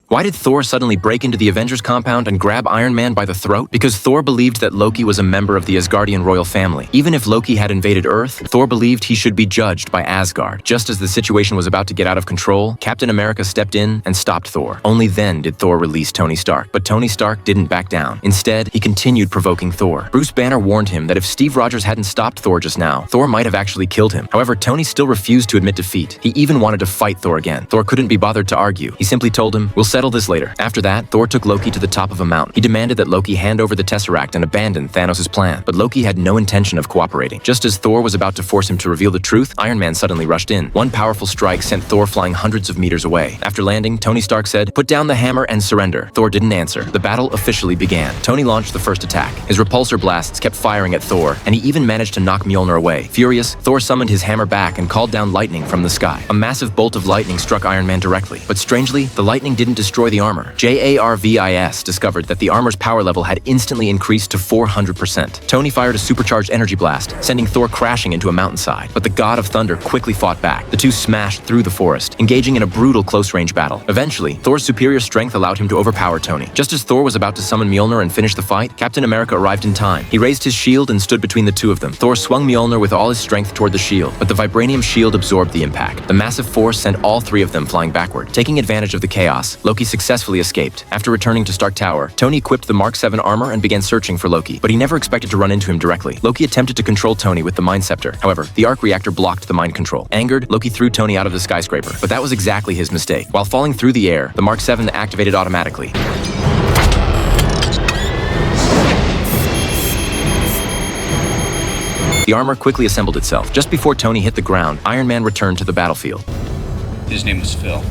Why did Thor suddenly break into the Avengers compound and grab Iron Man by the throat? Because Thor believed that Loki was a member of the Asgardian royal family. Even if Loki had invaded Earth, Thor believed he should be judged by Asgard. Just as the situation was about to get out of control, Captain America stepped in and stopped Thor. Only then did Thor release Tony Stark. But Tony Stark didn't back down. Instead, he continued provoking Thor. Bruce Banner warned him that if Steve Rogers hadn't stopped Thor just now, Thor might have actually killed him. However, Tony still refused to admit defeat. He even wanted to fight Thor again. Thor couldn't be bothered to argue. He simply told him, "We'll settle this later." After that, Thor took Loki to the top of a mountain. He demanded that Loki hand over the Tesseract and abandon Thanos' plan. But Loki had no intention of cooperating. Just as Thor was about to force him to reveal the truth, Iron Man suddenly rushed in. One powerful strike sent Thor flying hundreds of meters away. After landing, Tony Stark said, "Put down the hammer and surrender." Thor didn't answer. The battle officially began. Tony launched the first attack. His repulsor blasts kept firing at Thor, and he even managed to knock Mjolnir away. Furious, Thor summoned his hammer back and called down lightning from the sky. A massive bolt of lightning struck Iron Man directly. But strangely, the lightning didn't destroy the armor. JARVIS discovered that the armor's power level had instantly increased to 400%. Tony fired a supercharged energy blast, sending Thor crashing into a mountainside. But the God of Thunder quickly fought back. The two smashed through the forest, engaging in a brutal close-range battle. Eventually, Thor's superior strength allowed him to overpower Tony. Just as Thor was about to summon Mjolnir and finish the fight, Captain America arrived in time. He raised his shield and stood between the two of them. Thor swung Mjolnir with all his strength toward the shield, but the vibranium shield absorbed the impact. The massive force sent all three of them flying backward. Taking advantage of the chaos, Loki successfully escaped. After returning to Stark Tower, Tony equipped the Mark 7 armor and began searching for Loki, but he never expected to run into him directly. Loki attempted to control Tony with the Mind Scepter. However, the Arc Reactor blocked the mind control. Angered, Loki threw Tony out of the skyscraper, but that was exactly his mistake. While falling through the air, the Mark 7 activated automatically. The armor quickly assembled itself. Just before Tony hit the ground, Iron Man returned to the battlefield. His name was Phil.